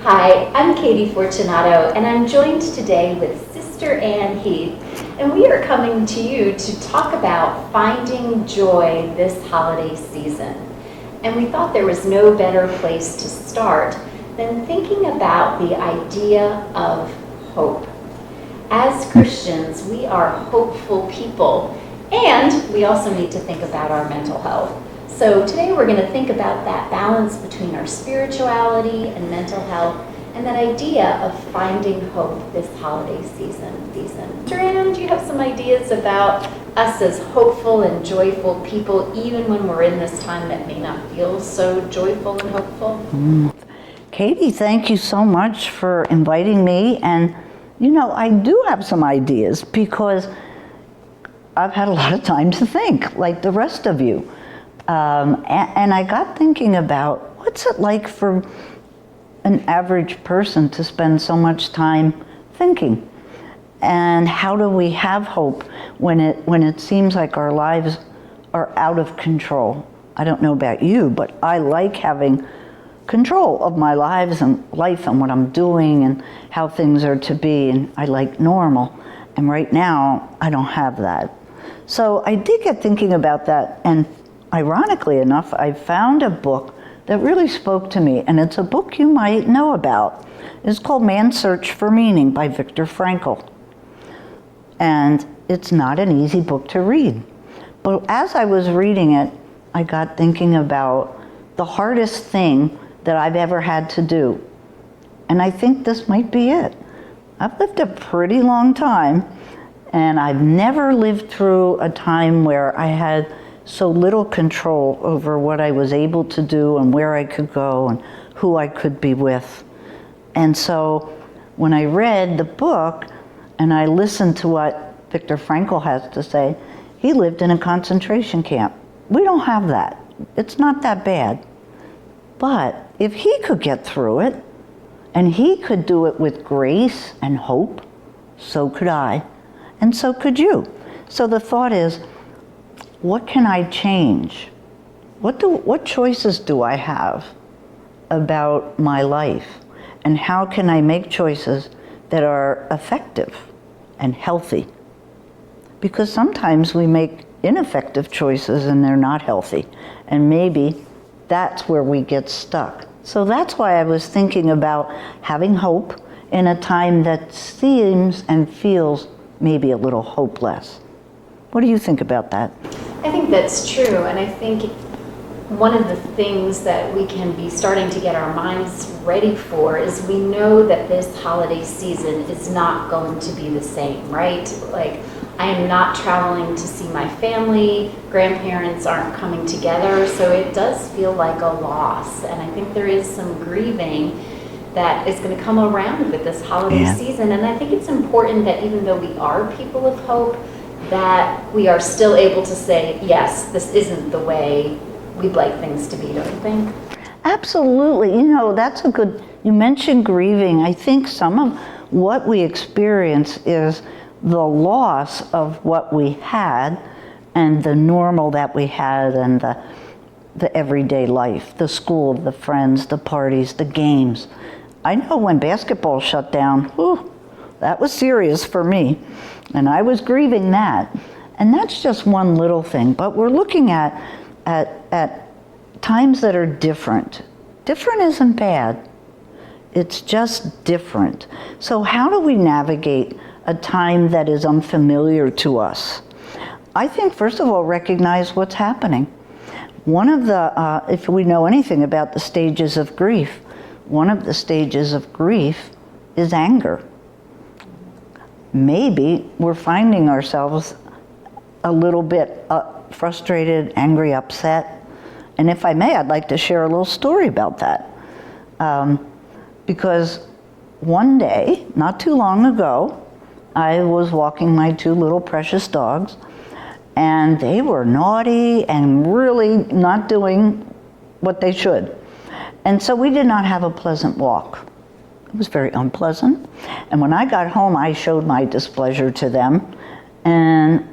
Hi, I'm Katie Fortunato, and I'm joined today with Sister Ann Heath, and we are coming to you to talk about finding joy this holiday season. And we thought there was no better place to start than thinking about the idea of hope. As Christians, we are hopeful people, and we also need to think about our mental health. So today we're going to think about that balance between our spirituality and mental health, and that idea of finding hope this holiday season. Joanne, do you have some ideas about us as hopeful and joyful people, even when we're in this time that may not feel so joyful and hopeful? Katie, thank you so much for inviting me. And you know, I do have some ideas because I've had a lot of time to think, like the rest of you. And I got thinking about what's it like for an average person to spend so much time thinking, and how do we have hope when it seems like our lives are out of control? I don't know about you, but I like having control of my lives and life and what I'm doing and how things are to be, and I like normal. And right now, I don't have that. So I did get thinking about that, and ironically enough, I found a book that really spoke to me, and it's a book you might know about. It's called Man's Search for Meaning by Viktor Frankl. And it's not an easy book to read. But as I was reading it, I got thinking about the hardest thing that I've ever had to do. And I think this might be it. I've lived a pretty long time, and I've never lived through a time where I had so little control over what I was able to do and where I could go and who I could be with. And so when I read the book and I listened to what Viktor Frankl has to say, he lived in a concentration camp. We don't have that. It's not that bad. But if he could get through it, and he could do it with grace and hope, so could I, and so could you. So the thought is, what can I change? What choices do I have about my life? And how can I make choices that are effective and healthy? Because sometimes we make ineffective choices and they're not healthy. And maybe that's where we get stuck. So that's why I was thinking about having hope in a time that seems and feels maybe a little hopeless. What do you think about that? I think that's true, and I think one of the things that we can be starting to get our minds ready for is we know that this holiday season is not going to be the same, right? Like, I am not traveling to see my family, grandparents aren't coming together, so it does feel like a loss, and I think there is some grieving that is going to come around with this holiday season, and I think it's important that even though we are people of hope, that we are still able to say, yes, this isn't the way we'd like things to be, don't you think? Absolutely. You know, that's a good, you mentioned grieving. I think some of what we experience is the loss of what we had and the normal that we had and the everyday life, the school, the friends, the parties, the games. I know when basketball shut down, whew, that was serious for me. And I was grieving that. And that's just one little thing. But we're looking at times that are different. Different isn't bad. It's just different. So how do we navigate a time that is unfamiliar to us? I think, first of all, recognize what's happening. One of the, if we know anything about the stages of grief, one of the stages of grief is anger. Maybe we're finding ourselves a little bit frustrated, angry, upset. And if I may, I'd like to share a little story about that. Because one day, not too long ago, I was walking my two little precious dogs, and they were naughty and really not doing what they should. And so we did not have a pleasant walk. It was very unpleasant. And when I got home, I showed my displeasure to them, and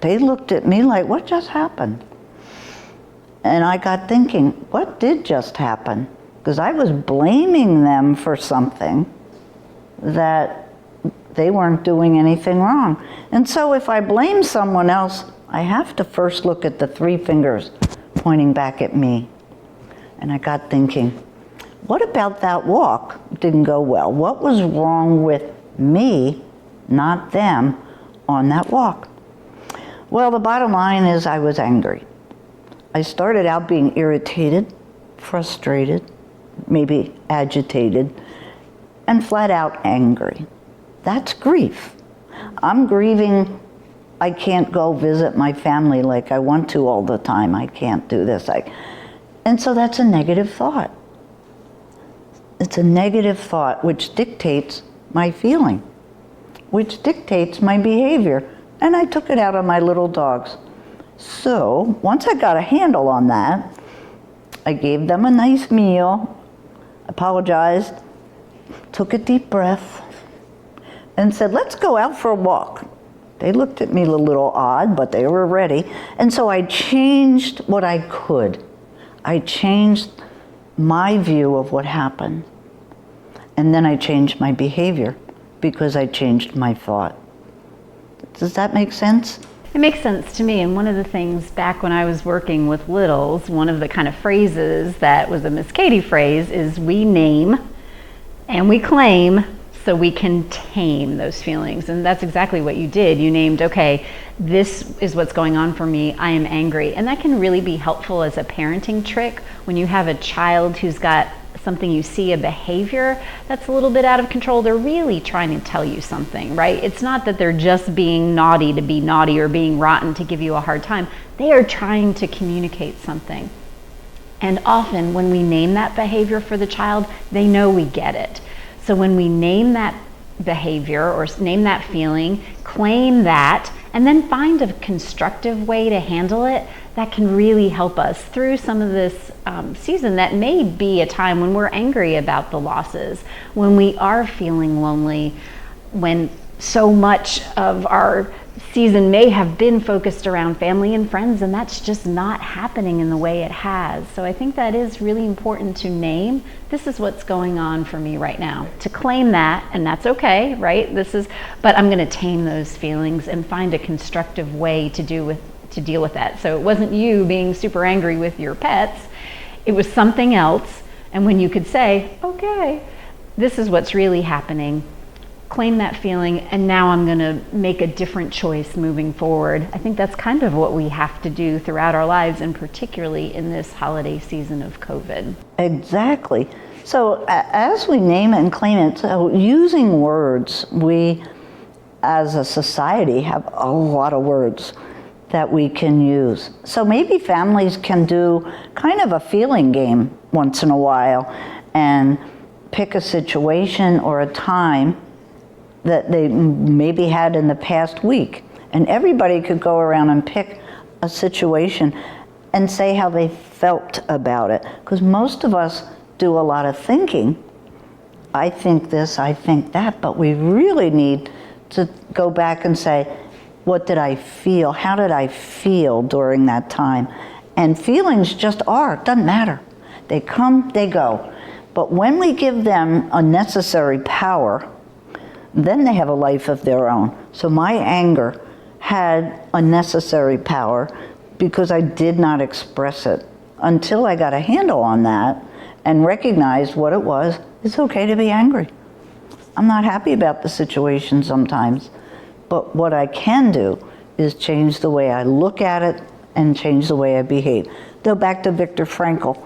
they looked at me like, what just happened? And I got thinking, what did just happen? because I was blaming them for something that they weren't doing anything wrong. And so if I blame someone else, I have to first look at the 3 fingers pointing back at me. And I got thinking, what about that walk didn't go well? What was wrong with me, not them, on that walk? Well, the bottom line is I was angry. I started out being irritated, frustrated, maybe agitated, and flat out angry. That's grief. I'm grieving. I can't go visit my family like I want to all the time. I can't do this. And so that's a negative thought. It's a negative thought which dictates my feeling, which dictates my behavior. And I took it out on my little dogs. So once I got a handle on that, I gave them a nice meal, apologized, took a deep breath, and said, let's go out for a walk. They looked at me a little odd, but they were ready. And so I changed what I could. I changed my view of what happened. And then I changed my behavior because I changed my thought. Does that make sense? It makes sense to me. And one of the things back when I was working with littles, one of the kind of phrases that was a Miss Katie phrase is we name and we claim so we can tame those feelings. And that's exactly what you did. You named, okay, this is what's going on for me. I am angry. And that can really be helpful as a parenting trick when you have a child who's got something, you see a behavior that's a little bit out of control. They're really trying to tell you something, right? It's not that they're just being naughty to be naughty or being rotten to give you a hard time. They are trying to communicate something. And often when we name that behavior for the child, they know we get it. So when we name that behavior or name that feeling, claim that, and then find a constructive way to handle it, that can really help us through some of this season that may be a time when we're angry about the losses, when we are feeling lonely, when so much of our season may have been focused around family and friends, and that's just not happening in the way it has. So I think that is really important to name, this is what's going on for me right now. To claim that, and that's okay, right? But I'm gonna tame those feelings and find a constructive way to deal with that. So it wasn't you being super angry with your pets, it was something else. And when you could say, okay, this is what's really happening, claim that feeling, and now I'm going to make a different choice moving forward. I think that's kind of what we have to do throughout our lives, and particularly in this holiday season of COVID. Exactly. So as we name it and claim it, so using words, we as a society have a lot of words that we can use. So maybe families can do kind of a feeling game once in a while and pick a situation or a time that they maybe had in the past week. And everybody could go around and pick a situation and say how they felt about it. Because most of us do a lot of thinking. I think this, I think that, but we really need to go back and say, what did I feel? How did I feel during that time? And feelings just are, doesn't matter. They come, they go. But when we give them unnecessary power, then they have a life of their own. So my anger had unnecessary power because I did not express it until I got a handle on that and recognized what it was. It's okay to be angry. I'm not happy about the situation sometimes, but what I can do is change the way I look at it and change the way I behave. Go back to Viktor Frankl.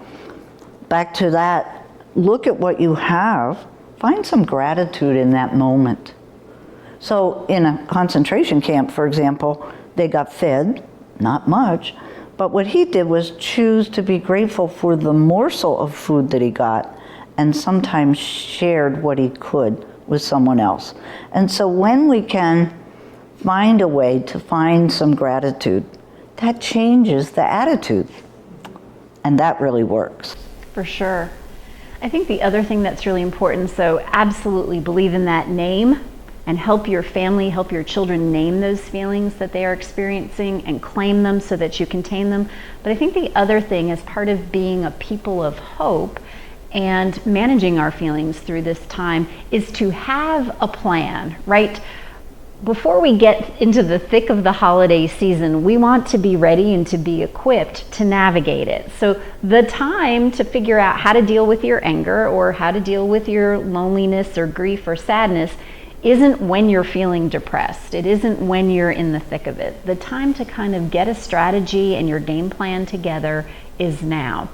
Back to that, look at what you have. Find some gratitude in that moment. So in a concentration camp, for example, they got fed, not much, but what he did was choose to be grateful for the morsel of food that he got, and sometimes shared what he could with someone else. And so when we can find a way to find some gratitude, that changes the attitude, and that really works. For sure. I think the other thing that's really important, so absolutely believe in that name and help your family, help your children name those feelings that they are experiencing and claim them so that you contain them. But I think the other thing as part of being a people of hope and managing our feelings through this time is to have a plan, right? Before we get into the thick of the holiday season, we want to be ready and to be equipped to navigate it. So the time to figure out how to deal with your anger or how to deal with your loneliness or grief or sadness isn't when you're feeling depressed. It isn't when you're in the thick of it. The time to kind of get a strategy and your game plan together is now.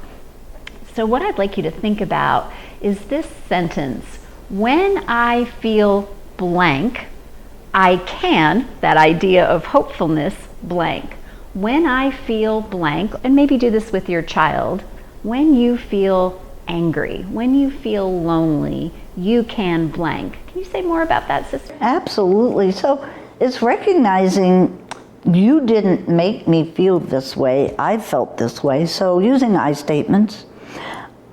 So what I'd like you to think about is this sentence: when I feel blank, I can, that idea of hopefulness, blank. When I feel blank, and maybe do this with your child, when you feel angry, when you feel lonely, you can blank. Can you say more about that, sister? Absolutely. So it's recognizing you didn't make me feel this way, I felt this way. So using I statements,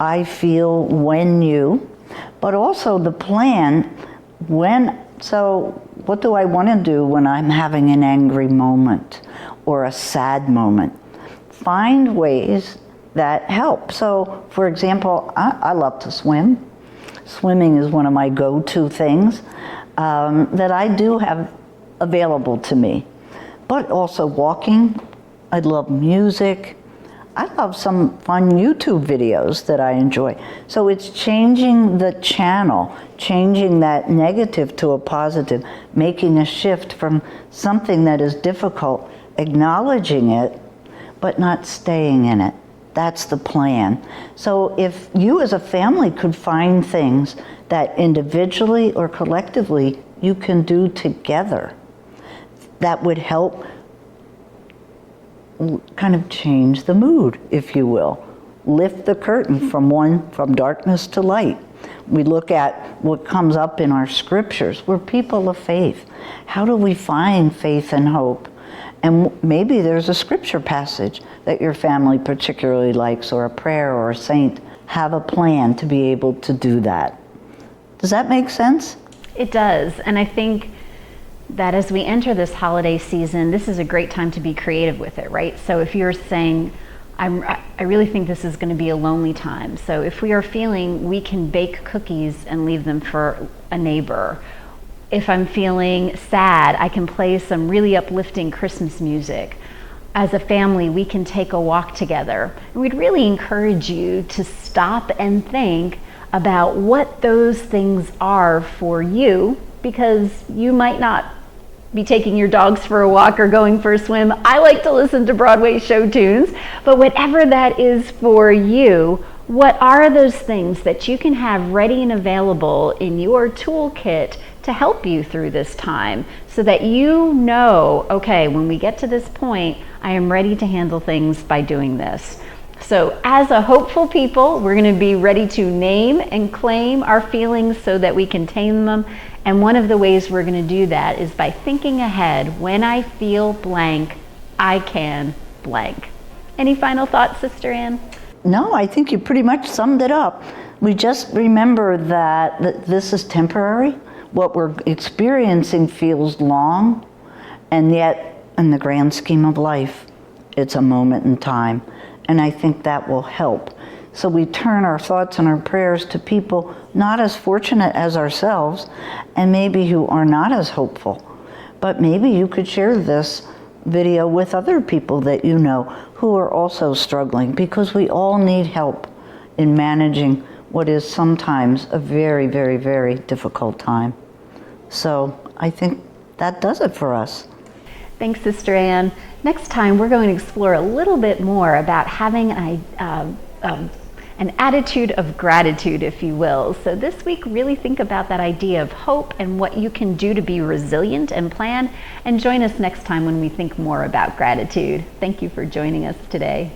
I feel when you, but also the plan when. So what do I want to do when I'm having an angry moment or a sad moment? Find ways that help. So for example, I love to swim. Swimming is one of my go-to things that I do have available to me. But also walking, I love music. I love some fun YouTube videos that I enjoy. So it's changing the channel, changing that negative to a positive, making a shift from something that is difficult, acknowledging it, but not staying in it. That's the plan. So if you as a family could find things that individually or collectively you can do together, that would help kind of change the mood, if you will. Lift the curtain from darkness to light. We look at what comes up in our scriptures. We're people of faith. How do we find faith and hope? And maybe there's a scripture passage that your family particularly likes, or a prayer or a saint. Have a plan to be able to do that. Does that make sense? It does. And I think that as we enter this holiday season, this is a great time to be creative with it, right? So if you're saying, I really think this is going to be a lonely time. So if we are feeling we can bake cookies and leave them for a neighbor. If I'm feeling sad, I can play some really uplifting Christmas music. As a family, we can take a walk together. And we'd really encourage you to stop and think about what those things are for you, because you might not be taking your dogs for a walk or going for a swim. I like to listen to Broadway show tunes, but whatever that is for you, what are those things that you can have ready and available in your toolkit to help you through this time, so that you know, okay, when we get to this point, I am ready to handle things by doing this. So as a hopeful people, we're going to be ready to name and claim our feelings so that we can tame them. And one of the ways we're going to do that is by thinking ahead. When I feel blank, I can blank. Any final thoughts, Sister Ann? No, I think you pretty much summed it up. We just remember that this is temporary. What we're experiencing feels long, and yet in the grand scheme of life, it's a moment in time. And I think that will help. So we turn our thoughts and our prayers to people not as fortunate as ourselves, and maybe who are not as hopeful. But maybe you could share this video with other people that you know who are also struggling, because we all need help in managing what is sometimes a very, very, very difficult time. So I think that does it for us. Thanks, Sister Ann. Next time, we're going to explore a little bit more about having an attitude of gratitude, if you will. So this week, really think about that idea of hope and what you can do to be resilient and plan. And join us next time when we think more about gratitude. Thank you for joining us today.